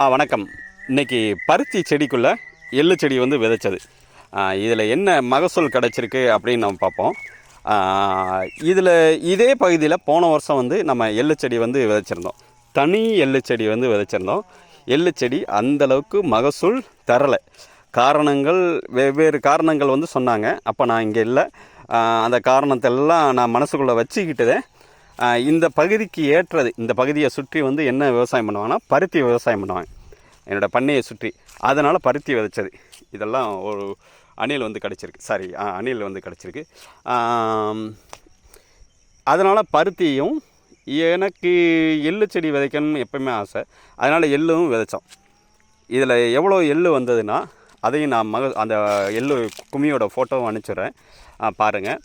வணக்கம். இன்றைக்கி பருத்தி செடிக்குள்ளே எள்ளு செடி வந்து விதைச்சது. இதில் என்ன மகசூல் கிடச்சிருக்கு அப்படின்னு நம்ம பார்ப்போம். இதில் இதே பகுதியில் போன வருஷம் வந்து நம்ம எள்ளு செடி வந்து விதைச்சிருந்தோம். தனி எள்ளு செடி வந்து விதைச்சிருந்தோம். எள்ளு செடி அந்தளவுக்கு மகசூல் தரலை. வெவ்வேறு காரணங்கள் வந்து சொன்னாங்க. அப்போ நான் இங்கே இல்லை. அந்த காரணத்தெல்லாம் நான் மனசுக்குள்ளே வச்சுக்கிட்டதே இந்த பகுதிக்கு ஏற்றது. இந்த பகுதியை சுற்றி வந்து என்ன விவசாயம் பண்ணுவாங்கன்னா பருத்தி விவசாயம் பண்ணுவாங்க என்னோடய பண்ணையை சுற்றி. அதனால் பருத்தி விதைச்சது. இதெல்லாம் ஒரு அணில் வந்து கிடச்சிருக்கு. அணில் வந்து கிடச்சிருக்கு. அதனால் பருத்தியும் எனக்கு எள்ளு செடி விதைக்கணும்னு எப்போயுமே ஆசை. அதனால் எள்ளும் விதைச்சோம். இதில் எவ்வளோ எள்ளு வந்ததுன்னா அதையும் நான் அந்த எள்ளு குமியோட ஃபோட்டோவும் அனுப்பிச்சிடுறேன், பாருங்கள்.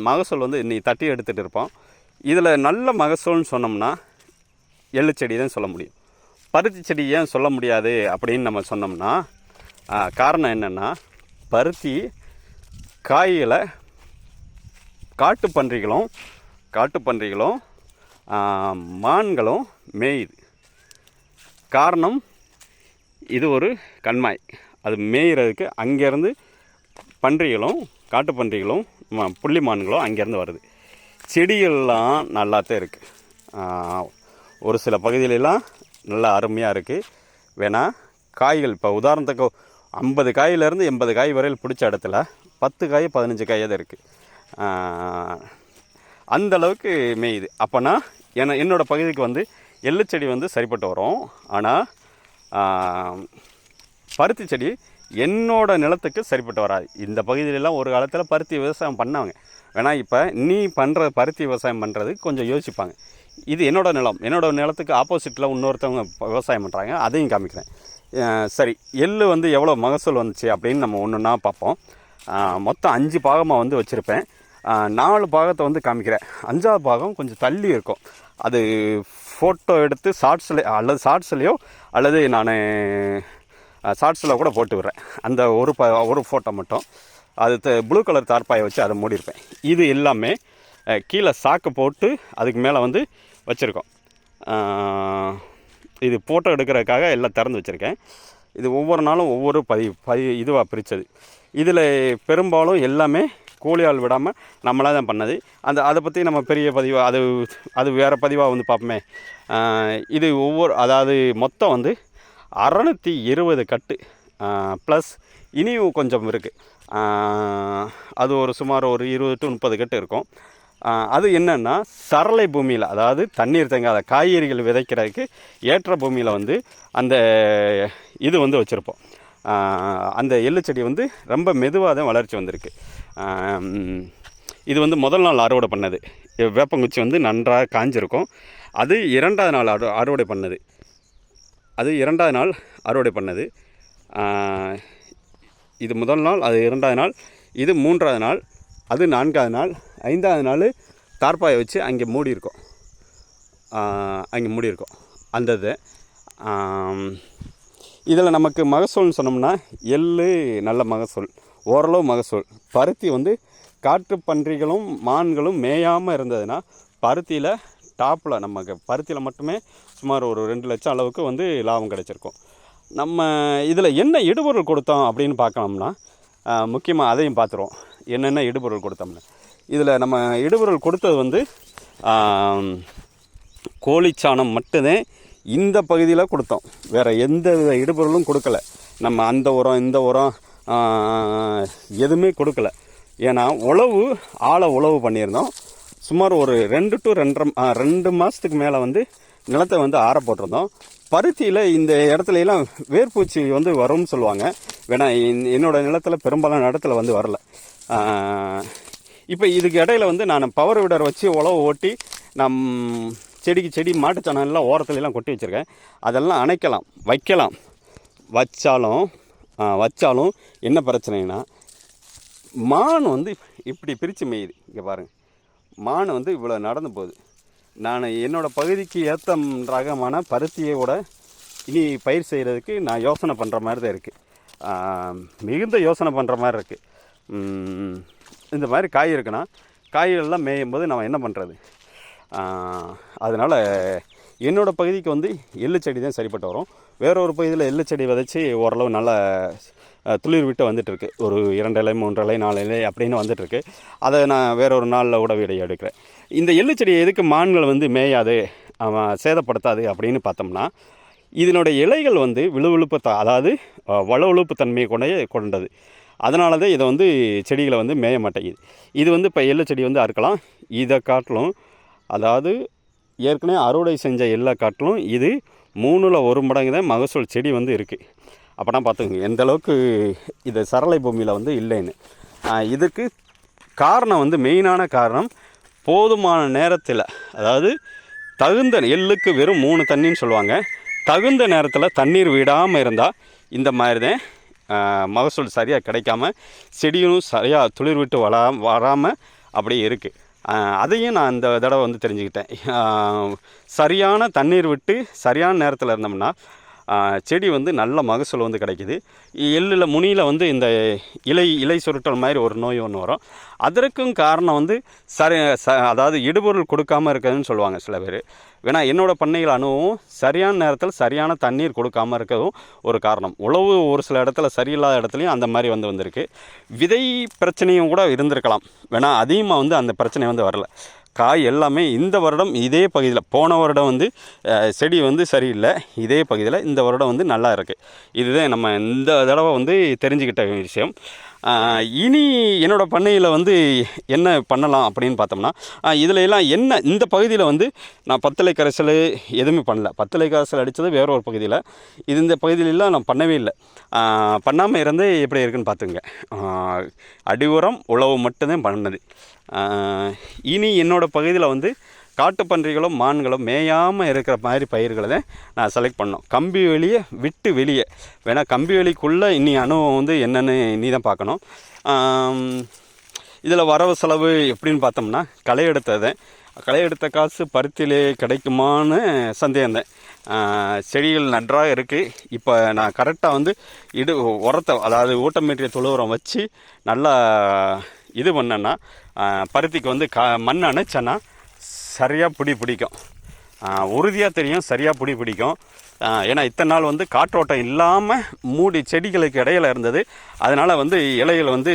மகசூல் வந்து இன்னைக்கு தட்டி எடுத்துகிட்டு இருப்போம். இதில் நல்ல மகசூல்னு சொன்னோம்னா எள்ளு செடி தான் சொல்ல முடியும். பருத்தி செடி ஏன் சொல்ல முடியாது அப்படின்னு நம்ம சொன்னோம்னா காரணம் என்னென்னா, பருத்தி காய்களை காட்டுப்பன்றிகளும் மான்களும் மேயுது. காரணம், இது ஒரு கண்மாய். அது மேய்கிறதுக்கு அங்கேருந்து காட்டுப்பன்றிகளும் புள்ளி மான்களும் அங்கேருந்து வருது. செடிகள்லாம் நல்லாத்தான் இருக்குது. ஒரு சில பகுதியிலலாம் நல்லா அருமையாக இருக்குது. வேணால் காய்கள் இப்போ உதாரணத்துக்கு 50 காயிலேருந்து 80 காய் வரையில் பிடிச்ச இடத்துல 10 காய் 15 காய் தான் இருக்குது. அந்தளவுக்கு மேயுது. அப்போனா என்னோடய பகுதிக்கு வந்து எள்ளு செடி வந்து சரிப்பட்டு வரும். ஆனால் பருத்தி செடி என்னோட நிலத்துக்கு சரிப்பட்டு வராது. இந்த பகுதியிலலாம் ஒரு காலத்தில் பருத்தி விவசாயம் பண்ணாங்க. வேணால் இப்போ நீ பண்ணுற பருத்தி விவசாயம் பண்ணுறது கொஞ்சம் யோசிப்பாங்க. இது என்னோடய நிலத்துக்கு ஆப்போசிட்டில் இன்னொருத்தவங்க விவசாயம் பண்ணுறாங்க. அதையும் காமிக்கிறேன். சரி, எள்ளு வந்து எவ்வளோ மகசூல் வந்துச்சு அப்படின்னு நம்ம ஒன்றுன்னா பார்ப்போம். மொத்தம் 5 பாகமாக வந்து வச்சுருப்பேன். 4 பாகத்தை வந்து காமிக்கிறேன். 5ஆவது பாகம் கொஞ்சம் தள்ளி இருக்கும். அது ஃபோட்டோ எடுத்து ஷார்ட்ஸ்லையோ அல்லது நான் ஷார்ட்ஸில் கூட போட்டு விடுறேன். அந்த ஒரு ஃபோட்டோ மட்டும். அது ப்ளூ கலர் தார்ப்பாயை வச்சு அதை மூடியிருப்பேன். இது எல்லாமே கீழே சாக்கு போட்டு அதுக்கு மேலே வந்து வச்சுருக்கோம். இது ஃபோட்டோ எடுக்கிறதுக்காக எல்லாம் திறந்து வச்சுருக்கேன். இது ஒவ்வொரு நாளும் ஒவ்வொரு இதுவாக பிரித்தது. இதில் பெரும்பாலும் எல்லாமே கூலியால் விடாமல் நம்மளாக தான் பண்ணது. அதை பற்றி நம்ம பெரிய பதிவாக அது வேறு பதிவாக வந்து பார்ப்போமே. இது அதாவது மொத்தம் வந்து 620 கட்டு ப்ளஸ் இனியும் கொஞ்சம் இருக்குது. அது சுமார் ஒரு 20 to 30 கட்டு இருக்கும். அது என்னென்னா, சரளை பூமியில், அதாவது தண்ணீர் தேங்காத காய்கறிகள் விதைக்கிறதுக்கு ஏற்ற பூமியில் வந்து அந்த இது வந்து வச்சுருப்போம். அந்த எள்ளு செடி வந்து ரொம்ப மெதுவாக தான் வளர்ச்சி வந்திருக்கு. இது வந்து முதல் நாள் அறுவடை பண்ணது. வேப்பங்குச்சி வந்து நன்றாக காஞ்சிருக்கும். அது 2வது நாள் அறுவடை பண்ணது. இது முதல் நாள், அது 2வது நாள், இது 3வது நாள், அது 4வது நாள், 5வது நாள் தார்ப்பாயை வச்சு அங்கே மூடியிருக்கோம். அந்த இது இதில் நமக்கு மகசூல்னு சொன்னோம்னா எள்ளு நல்ல மகசூல், ஓரளவு மகசூல். பருத்தி வந்து காட்டுப்பன்றிகளும் மான்களும் மேயாமல் இருந்ததுன்னா பருத்தியில் டாப்பில் நமக்கு பருத்தியில் மட்டுமே சுமார் ஒரு 2 லட்சம் அளவுக்கு வந்து லாபம் கிடச்சிருக்கும். நம்ம இதில் என்ன இடுபொருள் கொடுத்தோம் அப்படின்னு பார்க்கணும்னா முக்கியமாக அதையும் பார்த்துருவோம். என்னென்ன இடுபொருள் கொடுத்தோம்னு. இதில் நம்ம இடுபொருள் கொடுத்தது வந்து கோழிச்சாணம் மட்டும்தான் இந்த பகுதியில் கொடுத்தோம். வேறு எந்த இடுபொருளும் கொடுக்கலை. நம்ம அந்த உரம் இந்த உரம் எதுவுமே கொடுக்கலை. ஏன்னா உழவு பண்ணியிருந்தோம். சுமார் ஒரு 2 to 2 மாதத்துக்கு மேலே வந்து நிலத்தை வந்து ஆற போட்டிருந்தோம். பருத்தியில் இந்த இடத்துலலாம் வேர்பூச்சி வந்து வரும்னு சொல்லுவாங்க. வேணால் என்னோடய நிலத்தில் பெரும்பாலான இடத்துல வந்து வரல. இப்போ இதுக்கு இடையில வந்து நான் பவர் விடர் வச்சு உழவு ஓட்டி செடி மாட்டுச்சாணம் ஓரத்துலலாம் கொட்டி வச்சுருக்கேன். அதெல்லாம் அணைக்கலாம், வைக்கலாம். வச்சாலும் என்ன பிரச்சனைனா, மான் வந்து இப்படி பிரித்து மேயுது. இங்கே பாருங்கள், மான் வந்து இவ்வளோ நடந்து போகுது. நான் என்னோடய பகுதிக்கு ஏற்ற ரகமான பருத்தியோட இனி பயிர் செய்கிறதுக்கு நான் யோசனை பண்ணுற மாதிரி தான் இருக்குது. மிகுந்த யோசனை பண்ணுற மாதிரி இருக்குது. இந்த மாதிரி காய் இருக்குன்னா காய்கள்லாம் மேயும் போது நம்ம என்ன பண்ணுறது? அதனால் என்னோடய பகுதிக்கு வந்து எள்ளு செடி தான் சரிப்பட்டு வரும். வேறொரு பகுதியில் எள்ளு செடி விதைச்சி ஓரளவு நல்லா துளிர் விட்டு வந்துட்டுருக்கு. ஒரு 2 இலை 3 இலை 4 இலை அப்படின்னு வந்துட்டுருக்கு. அதை நான் வேறொரு நாளில் கூட வீடியோ எடுக்கிறேன். இந்த எள்ளு செடி எதுக்கு மான்கள் வந்து மேயாது சேதப்படுத்தாது அப்படின்னு பார்த்தோம்னா, இதனுடைய இலைகள் வந்து விழுவிழுப்பு அதாவது வலுவிழுப்பு தன்மையை கொண்டது. அதனால தான் இதை வந்து செடிகளை வந்து மேய மாட்டேங்குது. இது வந்து இப்போ எள்ளு செடி வந்து அறுக்கலாம். இதை காட்டிலும் அதாவது ஏற்கனவே அறுவடை செஞ்ச எள்ளை காட்டிலும் இது 3ல் 1 மடங்கு தான் மகசூல் செடி வந்து இருக்குது. அப்போனா பார்த்துங்க எந்த அளவுக்கு இது சரளை பூமியில் வந்து இல்லைன்னு. இதுக்கு காரணம் வந்து மெயினான காரணம் போதுமான நேரத்தில், அதாவது தகுந்த எள்ளுக்கு வெறும் 3 தண்ணின்னு சொல்லுவாங்க. தகுந்த நேரத்தில் தண்ணீர் விடாமல் இருந்தால் இந்த மாதிரி தான் மகசூல் சரியாக கிடைக்காம செடியும் சரியாக துளிர் விட்டு வராமல் அப்படியே இருக்குது. அதையும் நான் இந்த தடவை வந்து தெரிஞ்சுக்கிட்டேன். சரியான தண்ணீர் விட்டு சரியான நேரத்தில் இருந்தோம்னா செடி வந்து நல்ல மகசூல் வந்து கிடைக்கிது. எள்ளில் முனியில் வந்து இந்த இலை சுருட்டல் மாதிரி ஒரு நோய் ஒன்று வரும். அதற்கும் காரணம் வந்து அதாவது இடுபொருள் கொடுக்காமல் இருக்கிறதுன்னு சொல்லுவாங்க சில பேர். வேணா என்னோடய பண்ணைகள் அனுபவம் சரியான நேரத்தில் சரியான தண்ணீர் கொடுக்காமல் இருக்கிறதும் ஒரு காரணம். உழவு ஒரு சில இடத்துல சரியில்லாத இடத்துலையும் அந்த மாதிரி வந்திருக்கு. விதை பிரச்சனையும் கூட இருந்திருக்கலாம். வேணா அதிகமாக வந்து அந்த பிரச்சனை வந்து வரல. காய் எல்லாமே இந்த வருடம் இதே பகுதியில், போன வருடம் வந்து செடி வந்து சரியில்லை, இதே பகுதியில் இந்த வருடம் வந்து நல்லா இருக்குது. இதுதான் நம்ம இந்த தடவை வந்து தெரிஞ்சுக்கிட்ட விஷயம். இனி என்னோடய பண்ணையில் வந்து என்ன பண்ணலாம் அப்படின்னு பார்த்தோம்னா, இதில் எல்லாம் என்ன இந்த பகுதியில் வந்து நான் பத்தலை கரைசல் எதுவுமே பண்ணல. பத்தலை கரைசல் அடித்தது வேற ஒரு பகுதியில், இது இந்த பகுதியிலலாம் நான் பண்ணவே இல்லை. பண்ணாமல் இருந்து எப்படி இருக்குன்னு பார்த்துங்க. அடி உரம் உழவு மட்டும்தான் பண்ணது. இனி என்னோடய பகுதியில் வந்து காட்டுப்பன்றிகளும் மான்களும் மேயாமல் இருக்கிற மாதிரி பயிர்களை தான் நான் செலக்ட் பண்ணோம். கம்பி வெளியே விட்டு வெளியே வேணா, கம்பி வெளிக்குள்ளே இனி அனுபவம் வந்து என்னென்னு நீ தான் பார்க்கணும். இதில் வரவு செலவு எப்படின்னு பார்த்தோம்னா, களை எடுத்த காசு பருத்திலே கிடைக்குமான்னு சந்தேகந்தேன். செடிகள் நன்றாக இருக்குது. இப்போ நான் கரெக்டாக வந்து உரத்தை, அதாவது ஊட்டமேற்றிய தொழு உரம் வச்சு நல்லா இது பண்ணேன்னா பருத்திக்கு வந்து மண் அணைச்சேன்னா சரியாக பிடிக்கும். உறுதியாக தெரியும், சரியாக பிடிக்கும். ஏன்னா இத்தனை நாள் வந்து காற்றோட்டம் இல்லாமல் மூடி செடிகளுக்கு இடையில இருந்தது. அதனால் வந்து இலைகள் வந்து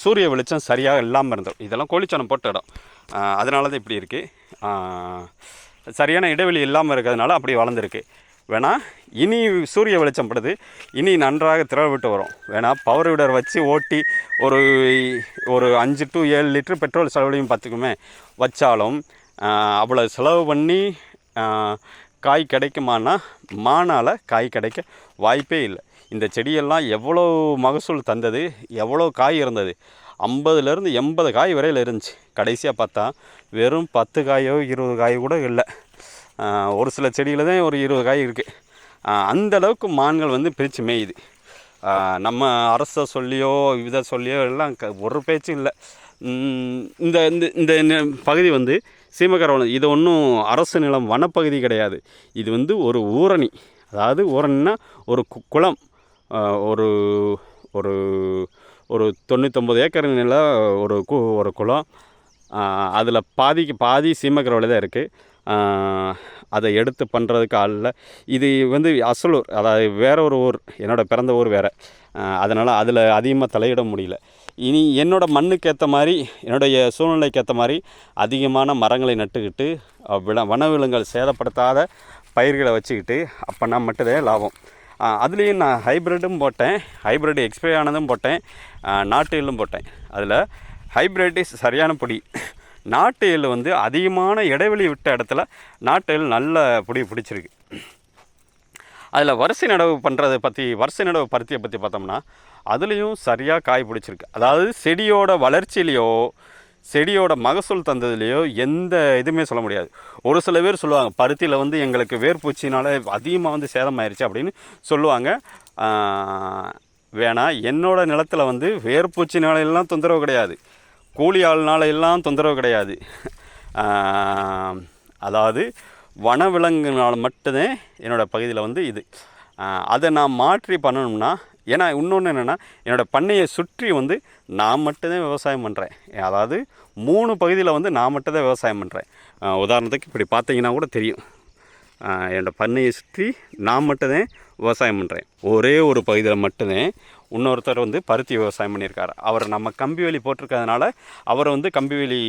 சூரிய வெளிச்சம் சரியாக இல்லாமல் இருந்தோம். இதெல்லாம் கோழிச்சனம் போட்ட இடம், அதனால தான் இப்படி இருக்குது. சரியான இடைவெளி இல்லாமல் இருக்கிறதுனால அப்படி வளர்ந்துருக்கு. வேணா இனி சூரிய வெளிச்சம் படுது, இனி நன்றாக திரவ விட்டு வரும். வேணா பவர் விடர் வச்சு ஓட்டி ஒரு 5 to 7 லிட்டர் பெட்ரோல் செலவுலையும் பார்த்துக்குமே வச்சாலும் அவ்வளோ செலவு பண்ணி காய் கிடைக்குமானா மானால் காய் கிடைக்க வாய்ப்பே இல்லை. இந்த செடியெல்லாம் எவ்வளோ மகசூல் தந்தது, எவ்வளோ காய் இருந்தது, 50லேருந்து 80 காய் வரையில் இருந்துச்சு. கடைசியாக பார்த்தா வெறும் 10 காயோ 20 காய் கூட இல்லை. ஒரு சில செடியில் தான் ஒரு 20 காய் இருக்குது. அந்தளவுக்கு மான்கள் வந்து பிரித்து மேயுது. நம்ம அரசை சொல்லியோ இதை சொல்லியோ எல்லாம் ஒரு பேச்சும் இல்லை. இந்த இந்த இந்த பகுதி வந்து சீமக்கரவளம், இது ஒன்றும் அரசு நிலம் வனப்பகுதி கிடையாது. இது வந்து ஒரு ஊரணி. அதாவது ஊரணின்னா ஒரு குளம். ஒரு ஒரு ஒரு 99 ஏக்கர் நிலம் ஒரு குளம். அதில் பாதி சீமக்கரவளை தான் இருக்குது. அதை எடுத்து பண்ணுறதுக்கு ஆள் இல்லை. இது வந்து அசலூர், அதாவது வேற ஒரு ஊர், என்னோடய பிறந்த ஊர் வேறு. அதனால் அதில் அதிகமாக தலையிட முடியல. இனி என்னோடய மண்ணுக்கு ஏற்ற மாதிரி, என்னுடைய சூழ்நிலைக்கு ஏற்ற மாதிரி அதிகமான மரங்களை நட்டுக்கிட்டு வனவிலங்குகள் சேதப்படுத்தாத பயிர்களை வச்சுக்கிட்டு அப்போனா மட்டும்தான் லாபம். அதுலேயும் நான் ஹைப்ரிட்டும் போட்டேன், ஹைப்ரிட் எக்ஸ்பைரி ஆனதும் போட்டேன், நாட்டு எள்ளும் போட்டேன். அதில் ஹைப்ரிட் சரியான பொடி. நாட்டு எள் வந்து அதிகமான இடைவெளி விட்ட இடத்துல நாட்டு எள் நல்ல பிடிச்சிருக்கு. அதில் வரிசை நடவு பண்ணுறதை பற்றி, வரிசை நடவு பருத்தியை பற்றி பார்த்தோம்னா அதுலேயும் சரியாக காய் பிடிச்சிருக்கு. அதாவது செடியோட வளர்ச்சியிலையோ செடியோட மகசூல் தந்ததுலேயோ எந்த இதுவுமே சொல்ல முடியாது. ஒரு சில பேர் சொல்லுவாங்க, பருத்தியில் வந்து எங்களுக்கு வேர்பூச்சினால் அதிகமாக வந்து சேதமாயிருச்சு அப்படின்னு சொல்லுவாங்க. வேணா என்னோடய நிலத்தில் வந்து வேர்பூச்சினால எல்லாம் தொந்தரவு கிடையாது, கூலி ஆள்னால எல்லாம் தொந்தரவு கிடையாது. அதாவது வனவிலங்குனால் மட்டும்தான் என்னோடய பகுதியில் வந்து இது. அதை நான் மாற்றி பண்ணணும்னா, ஏன்னா இன்னொன்று என்னென்னா, என்னோடய பண்ணையை சுற்றி வந்து நான் மட்டும்தான் விவசாயம் பண்ணுறேன். அதாவது 3 பகுதியில் வந்து நான் மட்டும்தான் விவசாயம் பண்ணுறேன். உதாரணத்துக்கு இப்படி பார்த்தீங்கன்னா கூட தெரியும். என்னோடய பண்ணையை சுற்றி நான் மட்டும்தான் விவசாயம் பண்ணுறேன். ஒரே ஒரு பகுதியில் மட்டும்தான் இன்னொருத்தர் வந்து பருத்தி விவசாயம் பண்ணியிருக்காரு. அவர் நம்ம கம்பி வேலி போட்டிருக்கிறதுனால அவர் வந்து கம்பி வேலி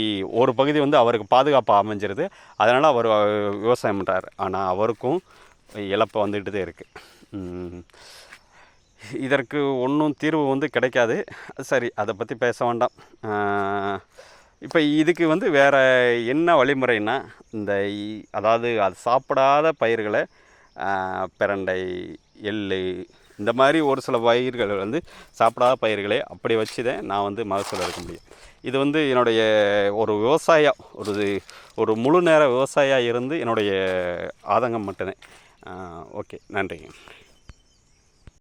ஒரு பகுதி வந்து அவருக்கு பாதுகாப்பாக அமைஞ்சிருது. அதனால் அவர் விவசாயம் பண்ணுறாரு. ஆனால் அவருக்கும் இழப்பு வந்துக்கிட்டு தான் இருக்குது. இதற்கு ஒன்றும் தீர்வு வந்து கிடைக்காது. சரி, அதை பற்றி பேச வேண்டாம். இப்போ இதுக்கு வந்து வேறு என்ன வழிமுறைன்னா, அதாவது அது சாப்பிடாத பயிர்களை பிரண்டை, எள்ளு, இந்த மாதிரி ஒரு சில பயிர்கள் வந்து சாப்பிடாத பயிர்களை அப்படி வச்சு தான் நான் வந்து மகசூல் எடுக்க முடியும். இது வந்து என்னுடைய ஒரு விவசாயம், ஒரு முழு நேர விவசாயியாக இருந்து என்னுடைய ஆதங்கம் மட்டும்தான். ஓகே, நன்றிங்க.